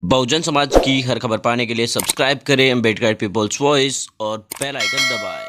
बहुजन समाज की हर खबर पाने के लिए सब्सक्राइब करें अम्बेडकर पीपल्स वॉइस और बेल आइकन दबाएं।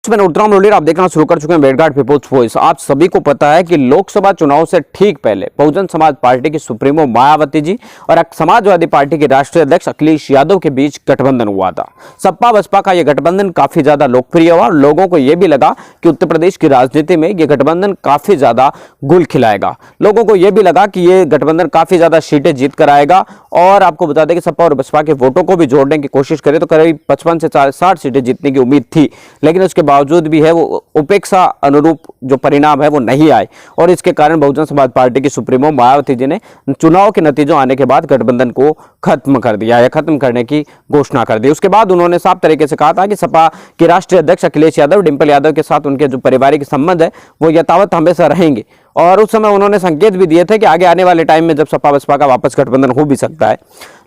मैं उत्तराम लोली आप देखना शुरू कर चुके हैं अम्बेडकर पीपल्स वॉइस। आप सभी को पता है कि लोकसभा चुनाव से ठीक पहले बहुजन समाज पार्टी की सुप्रीमो मायावती जी और समाजवादी पार्टी के राष्ट्रीय अध्यक्ष अखिलेश यादव के बीच गठबंधन हुआ था। सपा बसपा का यह गठबंधन काफी ज्यादा लोकप्रिय हुआ और लोगों को यह भी लगा कि उत्तर प्रदेश की राजनीति में यह गठबंधन काफी ज्यादा गुल खिलाएगा। लोगों को यह भी लगा कि यह गठबंधन काफी ज्यादा सीटें जीत कर आएगा। और आपको बता दें कि सपा और बसपा के वोटों को भी जोड़ने की कोशिश करें तो करीब 55 से 60 सीटें जीतने की उम्मीद थी, लेकिन उसके बावजूद भी है वो उपेक्षा अनुरूप जो परिणाम है वो नहीं आए और इसके कारण बहुजन समाज पार्टी की सुप्रीमो मायावती जी ने चुनाव के नतीजों आने के बाद गठबंधन को खत्म कर दिया या खत्म करने की घोषणा कर दी। उसके बाद उन्होंने साफ तरीके से कहा था कि सपा के राष्ट्रीय अध्यक्ष अखिलेश यादव डिंपल यादव के साथ उनके जो पारिवारिक संबंध है वो यथावत हमेशा रहेंगे और उस समय उन्होंने संकेत भी दिए थे कि आगे आने वाले टाइम में जब सपा बसपा का वापस गठबंधन हो भी सकता है।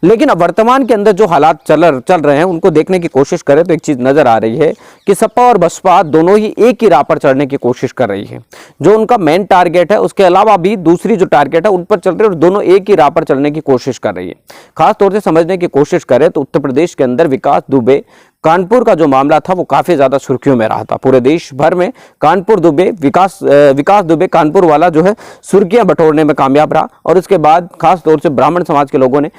लेकिन अब वर्तमान के अंदर जो हालात चल रहे हैं उनको देखने की कोशिश करें तो एक चीज नजर आ रही है कि सपा और बसपा दोनों ही एक ही राह पर चढ़ने की कोशिश कर रही है। जो उनका मेन टारगेट है उसके अलावा भी दूसरी जो टारगेट है उन पर चल रही है और दोनों एक ही राह पर चलने की कोशिश कर रही है। खास तौर से समझने की कोशिश करें तो उत्तर प्रदेश के अंदर विकास दुबे कानपुर का जो मामला था वो काफी ज्यादा सुर्खियों में रहा था। पूरे देश भर में कानपुर दुबे विकास दुबे कानपुर वाला जो है सुर्खियां बटोरने में कामयाब रहा और इसके बाद खास तौर से ब्राह्मण समाज के लोगों ने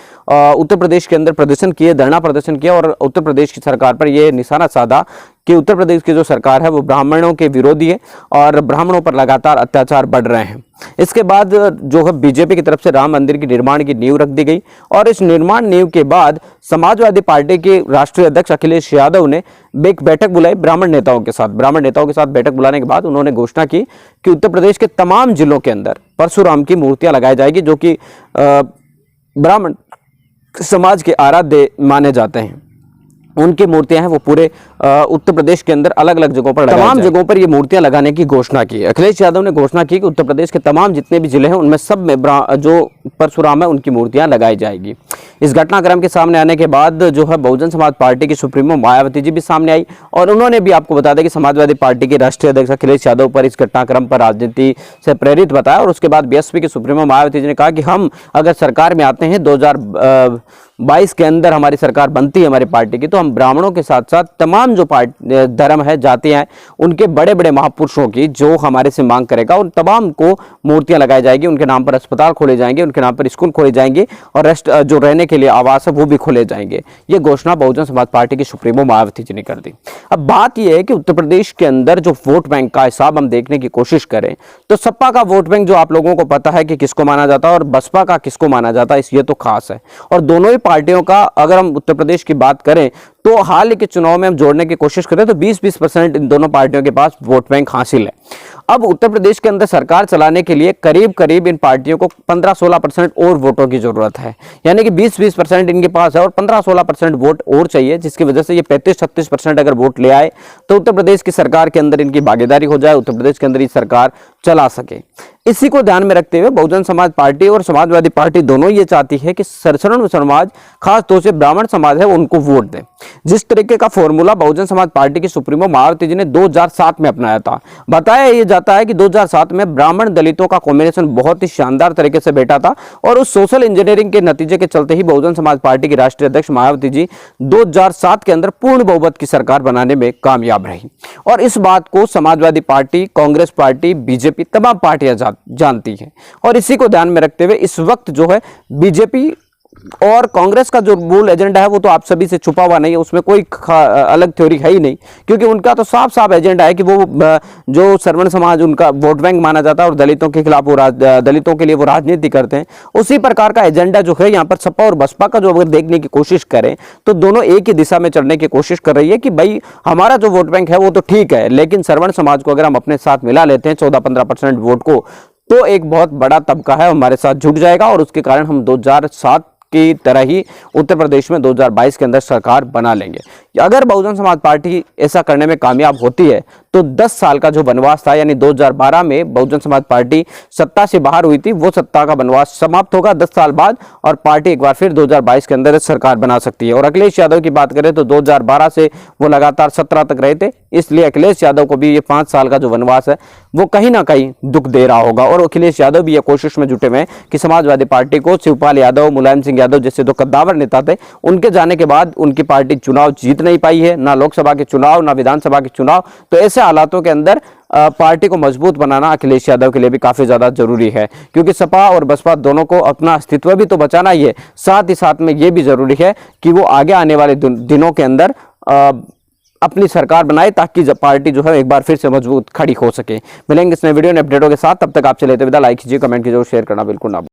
उत्तर प्रदेश के अंदर प्रदर्शन किए, धरना प्रदर्शन किया और उत्तर प्रदेश की सरकार पर यह निशाना साधा कि उत्तर प्रदेश की जो सरकार है वो ब्राह्मणों के विरोधी है और ब्राह्मणों पर लगातार अत्याचार बढ़ रहे हैं। इसके बाद जो है बीजेपी की तरफ से राम मंदिर के निर्माण की नींव रख दी गई और इस निर्माण नींव के बाद समाजवादी पार्टी के राष्ट्रीय अध्यक्ष अखिलेश यादव ने एक बैठक बुलाई ब्राह्मण नेताओं के साथ बैठक बुलाने के बाद उन्होंने घोषणा की कि उत्तर प्रदेश के तमाम जिलों के अंदर परशुराम की मूर्तियां लगाई जाएगी जो कि ब्राह्मण समाज के आराध्य माने जाते हैं। उनकी मूर्तियां हैं वो पूरे उत्तर प्रदेश के अंदर अलग अलग जगहों पर तमाम जगहों पर ये मूर्तियां लगाने की घोषणा की। अखिलेश यादव ने घोषणा की कि उत्तर प्रदेश के तमाम जितने भी जिले हैं उनमें सब में जो परशुराम है उनकी मूर्तियां लगाई जाएगी। इस घटनाक्रम के सामने आने के बाद जो है बहुजन समाज पार्टी की सुप्रीमो मायावती जी भी सामने आई और उन्होंने भी आपको बता दें कि समाजवादी पार्टी के राष्ट्रीय अध्यक्ष अखिलेश यादव पर इस घटनाक्रम पर राजनीति से प्रेरित बताया और उसके बाद बीएसपी की सुप्रीमो मायावती जी ने कहा कि हम अगर सरकार में आते हैं 2022 के अंदर हमारी सरकार बनती है हमारी पार्टी की, तो हम ब्राह्मणों के साथ साथ तमाम जो धर्म है जातियां हैं उनके बड़े बड़े महापुरुषों की जो हमारे से मांग करेगा उन तमाम को मूर्तियां लगाई जाएगी, उनके नाम पर अस्पताल खोले जाएंगे, उनके नाम पर स्कूल खोले जाएंगे और जो रहने के लिए आवास है वो भी खोले जाएंगे। ये घोषणा बहुजन समाज पार्टी की सुप्रीमो मायावती जी ने कर दी। अब बात यह है कि उत्तर प्रदेश के अंदर जो वोट बैंक का हिसाब हम देखने की कोशिश करें तो सपा का वोट बैंक जो आप लोगों को पता है कि किसको माना जाता है और बसपा का किसको माना जाता है ये तो खास है। और दोनों ही पार्टियों का अगर हम उत्तर प्रदेश की बात करें तो हाल के चुनाव में हम जोड़ने की कोशिश करें तो 20-20% इन दोनों पार्टियों के पास वोट बैंक हासिल है। अब उत्तर प्रदेश के अंदर सरकार चलाने के लिए करीब करीब इन पार्टियों को 15-16% और वोटों की जरूरत है, यानी कि 20-20% इनके पास है और 15-16% वोट और चाहिए, जिसकी वजह से ये 35-36% अगर वोट ले आए तो उत्तर प्रदेश की सरकार के अंदर इनकी भागीदारी हो जाए, उत्तर प्रदेश के अंदर ये सरकार चला सके। इसी को ध्यान में रखते हुए बहुजन समाज पार्टी और समाजवादी पार्टी दोनों ये चाहती है कि सशरण समाज खास तौर से ब्राह्मण समाज है उनको वोट दे। जिस तरीके का फॉर्मूला बहुजन समाज पार्टी की सुप्रीमो मायावती जी ने 2007 में अपनाया था, बताया ये जाता है कि 2007 में ब्राह्मण दलितों का कॉम्बिनेशन बहुत ही शानदार तरीके से बैठा था और उस सोशल इंजीनियरिंग के नतीजे के चलते ही बहुजन समाज पार्टी की राष्ट्रीय अध्यक्ष मायावती जी 2007 के अंदर पूर्ण बहुमत की सरकार बनाने में कामयाब रही। और इस बात को Samajwadi party, Congress party, BJP तमाम पार्टियां जानती हैं और इसी को ध्यान में रखते हुए इस वक्त जो है बीजेपी और कांग्रेस का जो मूल एजेंडा है वो तो आप सभी से छुपा हुआ नहीं है, उसमें कोई अलग थ्योरी है ही नहीं, क्योंकि उनका तो साफ साफ एजेंडा है कि वो जो सर्वण समाज उनका वोट बैंक माना जाता है और दलितों के खिलाफ वो दलितों के लिए वो राजनीति करते हैं। उसी प्रकार का एजेंडा जो है यहाँ पर सपा और बसपा का जो अगर देखने की कोशिश करें तो दोनों एक ही दिशा में चलने की कोशिश कर रही है कि भाई हमारा जो वोट बैंक है वो तो ठीक है, लेकिन सर्वण समाज को अगर हम अपने साथ मिला लेते हैं 14-15% वोट को तो एक बहुत बड़ा तबका है हमारे साथ जुट जाएगा और उसके कारण हम 2007 की तरह ही उत्तर प्रदेश में 2022 के अंदर सरकार बना लेंगे। कि अगर बहुजन समाज पार्टी ऐसा करने में कामयाब होती है तो 10 साल का जो वनवास था, यानी 2012 में बहुजन समाज पार्टी सत्ता से बाहर हुई थी, वो सत्ता का वनवास समाप्त होगा 10 साल बाद और पार्टी एक बार फिर 2022 के अंदर सरकार बना सकती है। और अखिलेश यादव की बात करें तो 2012 से वो लगातार 17 तक रहे थे, इसलिए अखिलेश यादव को भी ये 5 साल का जो वनवास है वो कहीं ना कहीं दुख दे रहा होगा। और अखिलेश यादव भी ये कोशिश में जुटे हुए हैं कि समाजवादी पार्टी को शिवपाल यादव, मुलायम सिंह यादव जैसे दो कद्दावर नेता थे, उनके जाने के बाद उनकी पार्टी चुनाव जीत नहीं पाई है, ना लोकसभा के चुनाव ना विधानसभा के चुनाव। तो ऐसे हालातों के अंदर पार्टी को मजबूत बनाना अखिलेश यादव के लिए भी काफी ज्यादा जरूरी है, क्योंकि सपा और बसपा दोनों को अपना अस्तित्व भी तो बचाना ही है, साथ ही साथ में ये भी जरूरी है कि वो आगे आने वाले दिनों के अंदर अपनी सरकार बनाए, ताकि जब पार्टी जो है एक बार फिर से मजबूत खड़ी हो सके। मिलेंगे इस नए वीडियो ने अपडेटों के साथ, तब तक आपसे लेते विदा। लाइक कीजिए, कमेंट कीजिए और शेयर करना बिल्कुल ना भूलें।